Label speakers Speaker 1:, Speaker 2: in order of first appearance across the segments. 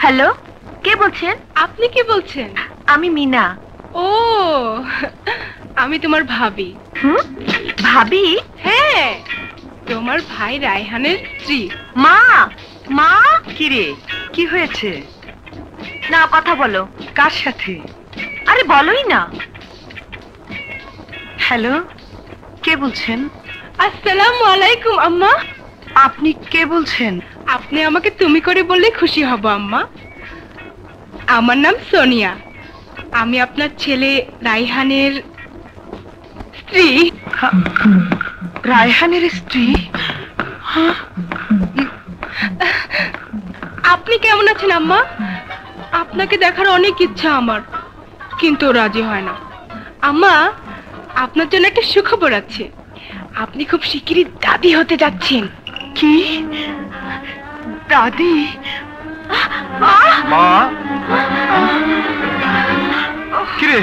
Speaker 1: Hello, কে বলছেন?
Speaker 2: আপনি কি বলছেন?
Speaker 1: আমি মিনা।
Speaker 2: ও, আমি তোমার ভাবি।
Speaker 1: ভাবি?
Speaker 2: হ্যাঁ, তোমার ভাই রায়হানের স্ত্রী।
Speaker 1: মা, মা,
Speaker 3: কি রে, কি হয়েছে?
Speaker 1: না কথা বলো।
Speaker 3: কার সাথে?
Speaker 1: আরে বলোই না।
Speaker 3: হ্যালো, কে বলছেন?
Speaker 2: আসসালামু আলাইকুম আম্মা।
Speaker 3: আপনি কে বলছেন?
Speaker 2: আপনি আমাকে তুমি করে বললে খুশি হব আম্মা। আমার নাম সোনিয়া, আমি আপনার ছেলে রায়হানের স্ত্রী।
Speaker 3: রায়হানের স্ত্রী?
Speaker 2: আপনি কেমন আছেন আম্মা? আপনাকে দেখার অনেক ইচ্ছা আমার, কিন্তু রাজি হয় না। আম্মা, আপনার জন্য একটা সুখবর আছে। আপনি খুব শিগগিরই দাদি হতে যাচ্ছেন।
Speaker 3: কি? দাদি?
Speaker 4: মা, কি রে,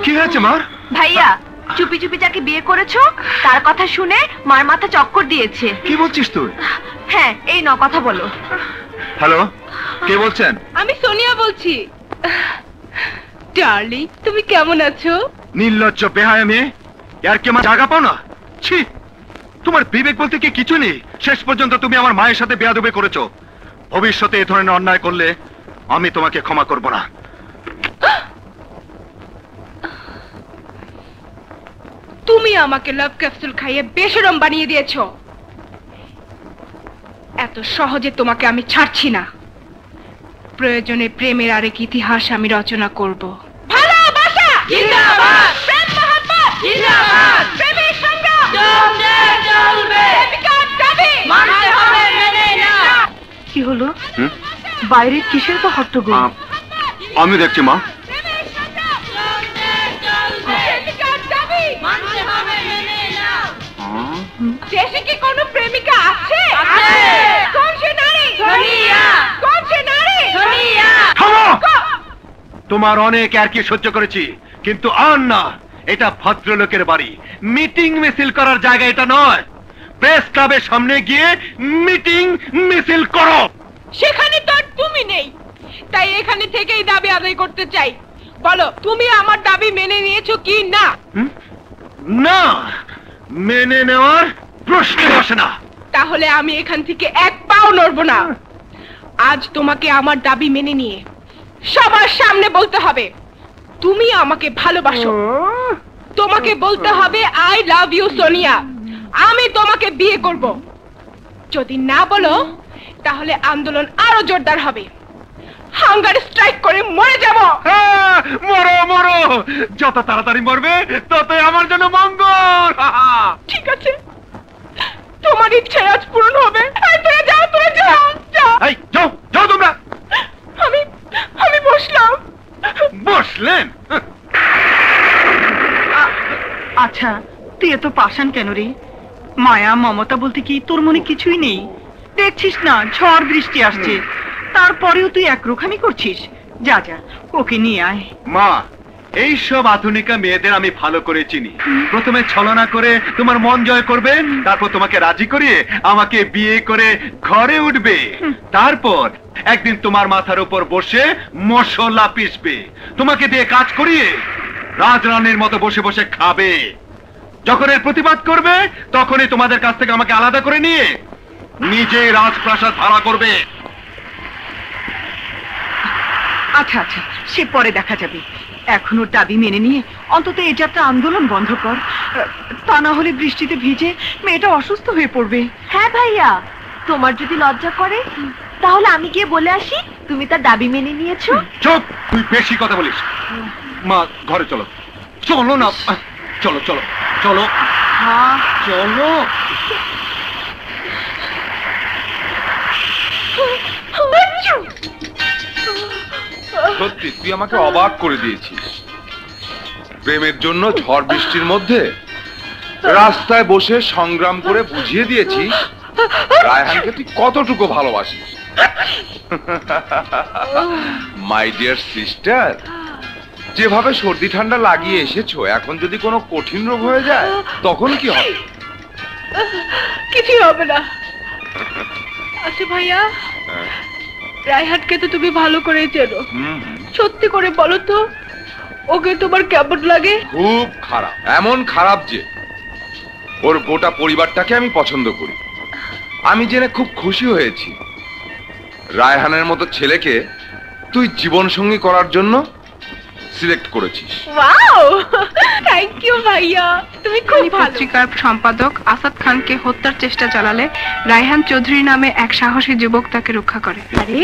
Speaker 4: কি হয়েছে মা?
Speaker 1: ভাইয়া, চুপি চুপি যাকে বিয়ে করেছো তার কথা শুনে মার মাথা চক্কর দিয়েছে।
Speaker 4: কি বলছিস তুই?
Speaker 1: হ্যাঁ, এই ন কথা বলো।
Speaker 4: হ্যালো, কে বলছেন?
Speaker 2: আমি সোনিয়া বলছি। ডার্লিং, তুমি কেমন আছো?
Speaker 4: নির্লজ্জ বেহায়া মেয়ে, আর কি আমার জায়গা পাও না? ছি, তোমার বিবেক বলতে কি কিছু নেই? শেষ পর্যন্ত তুমি আমার মায়ের সাথে বেয়াদবি করেছো। ভবিষ্যতে এই ধরনের অন্যায় করলে আমি তোমাকে ক্ষমা করব না।
Speaker 2: তুমি আমাকে লাভ ক্যাপসুল খাইয়ে বেশরম বানিয়ে দিয়েছো। এত সহজে তোমাকে আমি ছাড়ছি না। প্রয়োজনে প্রেমের আরেক ইতিহাস আমি রচনা করব। ভালোবাসা জিন্দাবাদ, প্রেম মহব্বত জিন্দাবাদ, প্রেমের সংগ্রাম চলবে, প্রেমিকার দাবি মানতে হবে মেনে না।
Speaker 3: কি হলো? বাইরে কিসের তো হট্টগোল?
Speaker 4: আমি দেখছি মা।
Speaker 2: দেশে কি কোনো প্রেমিকা আছে? কোন সে নারী? সোনিয়া। কোন সে নারী? সোনিয়া।
Speaker 4: থামো! তোমার অনেক আর কি সহ্য করেছি, কিন্তু আর না। এটা ভদ্রলোকের বাড়ি, মিটিং মিছিল করার জায়গা এটা নয়। প্রেস ক্লাবের সামনে গিয়ে মিটিং মিছিল করো।
Speaker 2: সেখানে তো আর তুমি নেই, তাই এখানে থেকেই দাবি আদায় করতে চাই। বলো, তুমি আমার দাবি মেনে নিয়েছো কি না?
Speaker 4: না, মেনে নেওয়ার প্রশ্ন আসে না।
Speaker 2: তাহলে আমি এখান থেকে এক পাও নড়বো না। আজ তোমাকে আমার দাবি মেনে নিয়ে সবার সামনে বলতে হবে তুমি আমাকে ভালোবাসো। তোমাকে বলতে হবে আই লাভ ইউ সোনিয়া। আমি তোমাকে বিয়ে করব। যদি না বলো তাহলে আন্দোলন আরো জোরদার হবে। হাঙ্গার স্ট্রাইক করে মরে যাব।
Speaker 4: মরো মরো, যত তাড়াতাড়ি মরবে ততই আমার জন্য মঙ্গল।
Speaker 2: ঠিক আছে, তোমার ইচ্ছে আজ পূরণ হবে। তোরা যাও, তোরা যাও, যাও।
Speaker 4: এই যাও যাও তোমরা।
Speaker 2: আমি বসলাম।
Speaker 4: বসলেন?
Speaker 3: আচ্ছা, তুই এত পাষাণ কেন রে? মায়া মমতা বলতে কি তোর মনে কিছুই নেই? দেখছিস না ঝড় বৃষ্টি আসছে, তারপরেও তুই একরোখামি করছিস। যা যা, ওকে নিয়ে আয়।
Speaker 4: মা, এই সব আধুনিকা মেয়েদের আমি ভালো করে চিনি। প্রথমে ছলনা করে তোমার মন জয় করবে, তারপর তোমাকে রাজি করিয়ে আমাকে বিয়ে করে ঘরে উঠবে। তারপর একদিন তোমার মাথার উপর বসে মশলা পিষবে, তোমাকে দিয়ে কাজ করিয়ে রাজরানীর মতো বসে বসে খাবে। যখন এর প্রতিবাদ করবে তখনই তোমাদের কাছ থেকে আমাকে আলাদা করে নিয়ে নিজে রাজপ্রাসাদ ভাড়া করবে।
Speaker 3: আচ্ছা আচ্ছা, সে পরে দেখা যাবে। এখন ওর দাবি মেনে নিয়ে অন্তত এই যাত্রা আন্দোলন বন্ধ কর। তা না হলে বৃষ্টিতে ভিজে মেয়েটা অসুস্থ হয়ে পড়বে।
Speaker 1: হ্যাঁ ভাইয়া, তোমার যদি লজ্জা করে তাহলে আমি গিয়ে বলে আসি তুমি তার দাবি মেনে নিয়েছো।
Speaker 4: চুপ, তুই বেশি কথা বলিস। মা, ঘরে চলো। চলো না, চলো চলো চলো।
Speaker 3: হ্যাঁ
Speaker 4: চলো।
Speaker 5: সত্যি তুই আমাকে অবাক করে দিয়েছিস। প্রেমের জন্য ঝড় বৃষ্টির মধ্যে রাস্তায় বসে সংগ্রাম করে বুঝিয়ে দিয়েছিস রায়হানকে তুই কতটুকু ভালোবাসিস। মাই ডিয়ার সিস্টার, যেভাবে সর্দি ঠান্ডা লাগিয়ে এসেছো, এখন যদি কোনো কঠিন রোগ হয়ে যায় তখন কি হবে?
Speaker 2: কিছুই হবে না। আচ্ছা ভাইয়া, রায়হানকে তো তুমি ভালো করে চেনো,
Speaker 5: হুম,
Speaker 2: সত্যি করে বলো তো ওকে তোমার কেমন লাগে?
Speaker 5: খুব খারাপ, এমন খারাপ যে ওর গোটা পরিবারটাকে আমি পছন্দ করি। আমি জেনে খুব খুশি হয়েছি রায়হানের মতো ছেলেকে তুই জীবন সঙ্গী করার জন্য সিলেক্ট করেছিস।
Speaker 2: ওয়াও, থ্যাংক ইউ ভাইয়া, তুমি খুব ভালো।
Speaker 6: পত্রিকার সম্পাদক আসাদ খানকে হত্যার চেষ্টা চালালে রায়হান চৌধুরী নামে এক সাহসী যুবক তাকে রক্ষা করে।
Speaker 2: আরে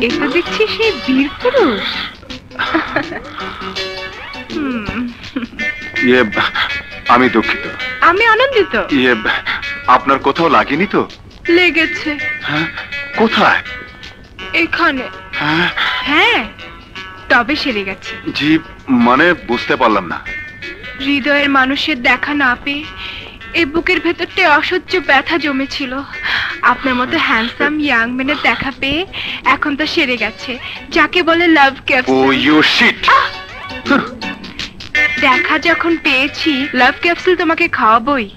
Speaker 2: এ তো দেখছি সেই বীর পুরুষ।
Speaker 4: ইয়ে, আমি দুঃখিত।
Speaker 2: আমি আনন্দিত।
Speaker 4: ইয়ে, আপনার কোথাও লাগেনি তো?
Speaker 2: লেগেছে।
Speaker 4: হ্যাঁ, কোথায়?
Speaker 2: এখানে।
Speaker 4: হ্যাঁ,
Speaker 2: হ্যাঁ, তবে সেরে গেছে।
Speaker 4: জি, মানে বুঝতে পারলাম না।
Speaker 2: হৃদয়ের মানুষের দেখা না পেয়ে এই বুকের ভেতরটা অসহ্য ব্যথা জমেছিল। আপনার মতো হ্যান্ডসাম ইয়াং ম্যানের দেখা পেয়ে এখন তো সেরে গেছে, যাকে বলে লাভ
Speaker 4: ও
Speaker 2: ক্যাপসুল।
Speaker 4: ইউ শিট।
Speaker 2: দেখা যখন পেয়েছি, লাভ ক্যাপসুল তোমাকে খাওয়াবই।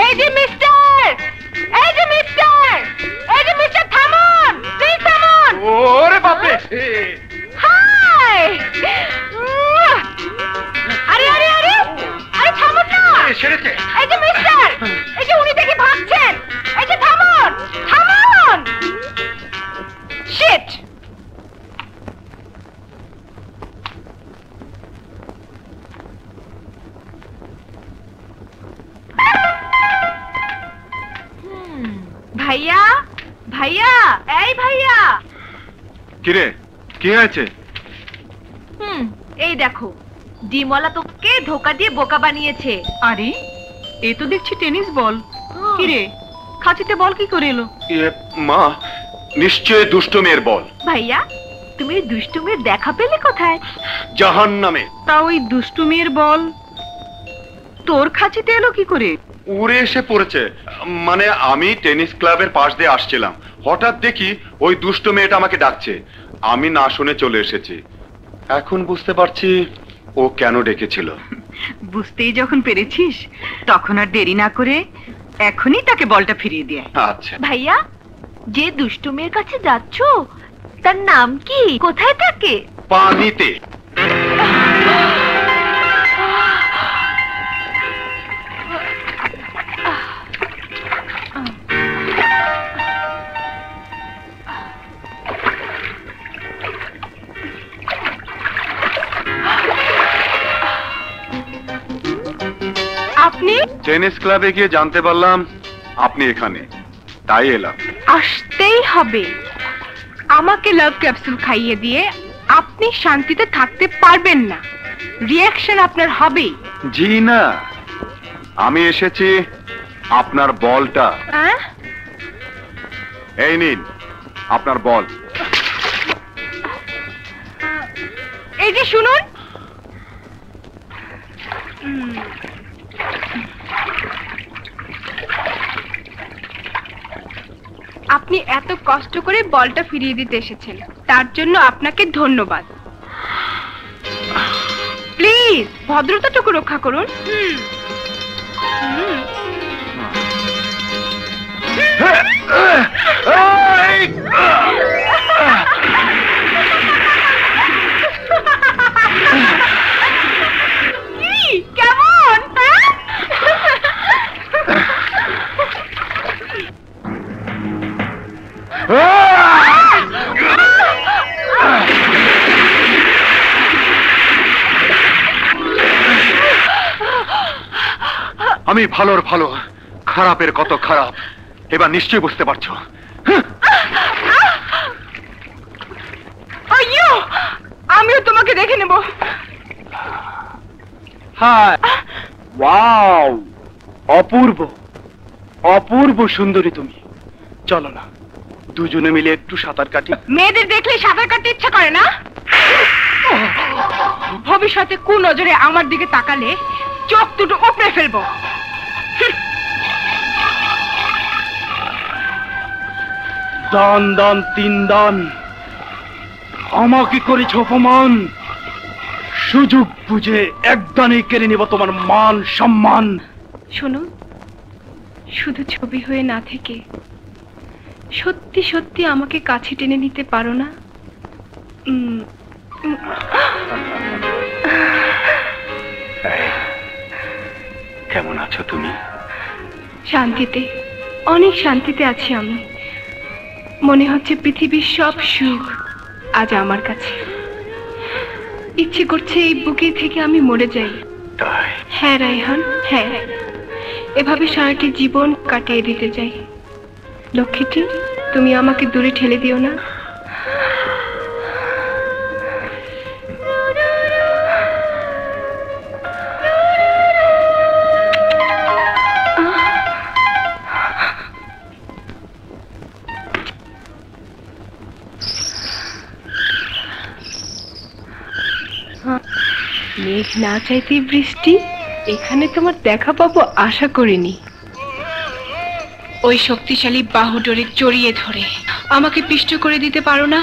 Speaker 2: এই যে মিস্টার, এই যে মিস্টার, এই যে মিস্টার, থামুন, প্লিজ থামুন।
Speaker 4: ওরে বাপরে!
Speaker 2: হাই! আরে আরে আরে আরে থামুন না!
Speaker 4: সেরেছে।
Speaker 2: এই যে মিস্টার, এই যে উনি দেখি ভাগছেন, এই যে থামুন, থামুন! শিট! ভাইয়া, ভাইয়া, এই ভাইয়া।
Speaker 4: কিরে, কি হয়েছে?
Speaker 1: এই দেখো, ডিমওয়ালা তোকে ধোকা দিয়ে বোকা বানিয়েছে।
Speaker 3: আরে এ তো দেখছি টেনিস বল। কি রে, খাঁচিতে বল কি করে এলো?
Speaker 4: ইয়ে, মা, নিশ্চয় দুষ্ট মেয়ের বল।
Speaker 1: ভাইয়া, তুমি এই দুষ্টুমির দেখা পেলে কোথায়?
Speaker 4: জাহান্নামে।
Speaker 3: তা ওই দুষ্টু মেয়ের বল তোর খাঁচিতে এলো কি করে?
Speaker 4: উড়ে এসে পড়েছে। মানে আমি টেনিস ক্লাবের পাশ দিয়ে আসছিলাম, হঠাৎ দেখি ওই দুষ্ট মেয়েটা আমাকে ডাকছে। আমি না শুনে চলে এসেছি। এখন বুঝতে পারছি ও কেন ডেকেছিল।
Speaker 3: বুঝতেই যখন পেরেছিস, তখন আর দেরি না করে এখনই তাকে বলটা ফিরিয়ে দিয়ে আয়।
Speaker 1: আচ্ছা ভাইয়া, যে দুষ্টুমির কাছে যাচ্ছ তার নাম কি, কোথায় থাকে?
Speaker 4: পানিতে।
Speaker 2: আপনি?
Speaker 4: টেনিস ক্লাবে গিয়ে জানতে পারলাম আপনি এখানে, তাই এলাম।
Speaker 2: আসতেই হবে। আমাকে লাভ ক্যাপসুল খাইয়ে দিয়ে আপনি শান্তিতে থাকতে পারবেন না, রিঅ্যাকশন আপনার হবেই।
Speaker 4: জি না, আমি এসেছি আপনার বলটা।
Speaker 2: হ্যাঁ?
Speaker 4: এই নিন আপনার বল।
Speaker 2: এই যে শুনুন, আপনি এত কষ্ট করে বলটা ফিরিয়ে দিতে এসেছেন, তার জন্য আপনাকে ধন্যবাদ। প্লিজ ভদ্রতাটুকু রক্ষা করুন। কি, কেমন?
Speaker 4: আমি ভালোর ভালো, খারাপের কত খারাপ এবার নিশ্চয়ই বুঝতে পারছো।
Speaker 2: আইয়ো, আমিও তোমাকে দেখে নেব।
Speaker 7: হাই, ওয়াও, অপূর্ব, অপূর্ব সুন্দরী তুমি। চলো না, দুজনে মিলে একটু সাঁতার কাটি।
Speaker 2: মেয়েদের দেখলে সাঁতার কাটতে ইচ্ছা করে না? ভবিষ্যতে কুনজরে আমার দিকে তাকালে চোখ দুটো উপড়ে ফেলবো।
Speaker 7: দান দান তিন দান, আমাকে করেছ অপমান, সুযোগ বুঝে একদানে কেড়ে নেব তোমার মান সম্মান।
Speaker 6: শোনো, শুধু ছবি হয়ে না থেকে সত্যি সত্যি আমাকে কাছে টেনে নিতে পারো না?
Speaker 7: কেমন আছো তুমি?
Speaker 6: শান্তিতে, অনেক শান্তিতে আছি আমি। মনে হচ্ছে পৃথিবীর সব সুখ আজ আমার কাছে। ইচ্ছে করছে এই বুকে থেকে আমি মরে যাই। হ্যাঁ রায়হান, হ্যাঁ, এভাবে সারাটি জীবন কাটিয়ে দিতে চাই। লক্ষ্মীটি, তুমি আমাকে দূরে ঠেলে দিও না। মেঘ না চাইতে বৃষ্টি, এখানে তোমার দেখা পাবো আশা করিনি। ওই শক্তিশালী বাহুডোরে জড়িয়ে ধরে আমাকে পিষ্ট করে দিতে পারো না?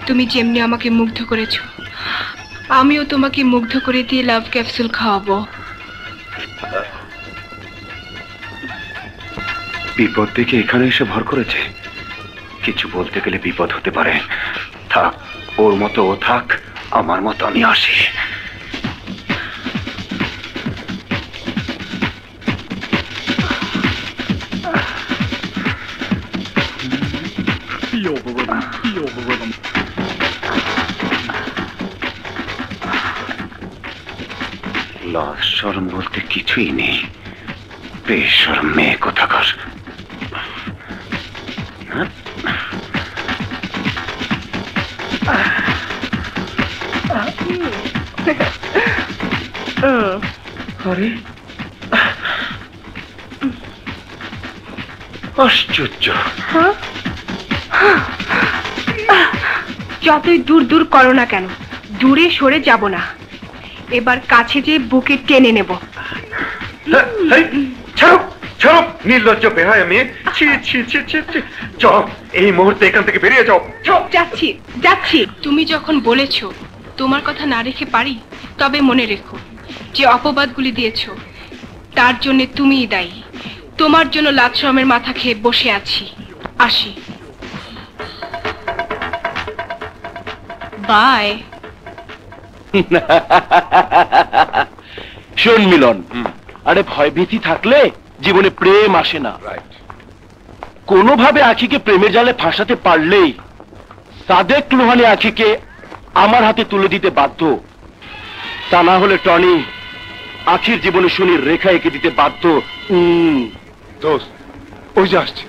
Speaker 6: তুমি যেমনি আমাকে মুগ্ধ করেছো, আমিও তোমাকে মুগ্ধ করে দিয়ে লাভ ক্যাপসুল খাওয়াবো।
Speaker 4: বিপদ দেখে এখানে এসে ভর করেছে। কিছু বলতে গেলে বিপদ হতে পারে। থাক, ওর মতো ও থাক, আমার মতো আমি আসি। লজ শরম বলতে কিছুই নেই। বেশরম মেয়ে কোথাকার। আরে আশ্চর্য।
Speaker 6: যতই দূর দূর করো না কেন, দূরে সরে যাব না। এবার কাছে যে বুকে টেনে নেব।
Speaker 4: ছাড়ো ছাড়ো, নির্লজ্জ বেহায়া মেয়ে। ছি ছি ছি ছি ছি। যাও, এই মুহূর্তে এখান থেকে বেরিয়ে যাও।
Speaker 6: যাচ্ছি যাচ্ছি। তুমি যখন বলেছো তোমার কথা না রেখে পারি, তবে মনে রেখো যে অপবাদগুলি দিয়েছো তার জন্য তুমিই দায়ী। তোমার জন্য লাজশরমের মাথা খেয়ে বসে আছি। আসি, বাই।
Speaker 7: শোন মিলন, আরে ভয়ভীতি থাকলে জীবনে প্রেম আসে না। কোনোভাবে আখিকে প্রেমের জালে ফাঁসাতে পারলেই সাদেক লোহানি আখিকে আমার হাতে তুলে দিতে বাধ্য। তা না হলে টনি আখির জীবনে শনির রেখা এঁকে দিতে বাধ্য।
Speaker 5: দোস্ত, ওই যে আসছে।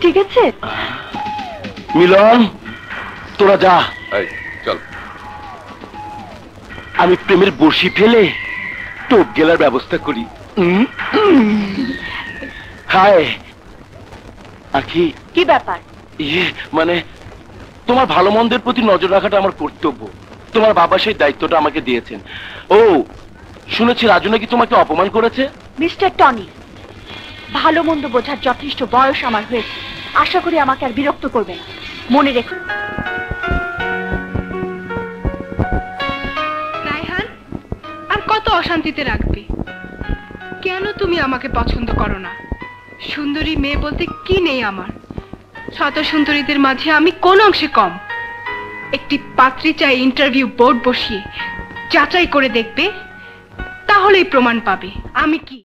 Speaker 1: ঠিক আছে
Speaker 7: মিলন, তোরা যা,
Speaker 5: চল।
Speaker 7: আমি প্রেমের বড়শি ফেলে টোপ গেলার ব্যবস্থা করি। হায় আখি,
Speaker 1: কি ব্যাপার?
Speaker 7: মানে তোমার ভালো মন্দের প্রতি নজর রাখাটা আমার কর্তব্য। তোমার বাবা সেই দায়িত্বটা আমাকে দিয়েছেন। ও শুনেছি রাজু নাকি তোমাকে অপমান করেছে।
Speaker 1: মিস্টার টনি, ভালো মন্দ বোঝার যথেষ্ট বয়স আমার হয়েছে। আশা করি আমাকে আর বিরক্ত করবে না। মনে রেখো।
Speaker 6: রায়হান, আর কত অশান্তিতে রাখবে? কেন তুমি আমাকে পছন্দ করো না? সুন্দরী মেয়ে বলতে কি নেই আমার? শত সুন্দরীদের মাঝে আমি কোন অংশে কম? একটি পাত্রী চাই ইন্টারভিউ বোর্ড বসিয়ে যাচাই করে দেখবে, তাহলেই প্রমাণ পাবে আমি কি।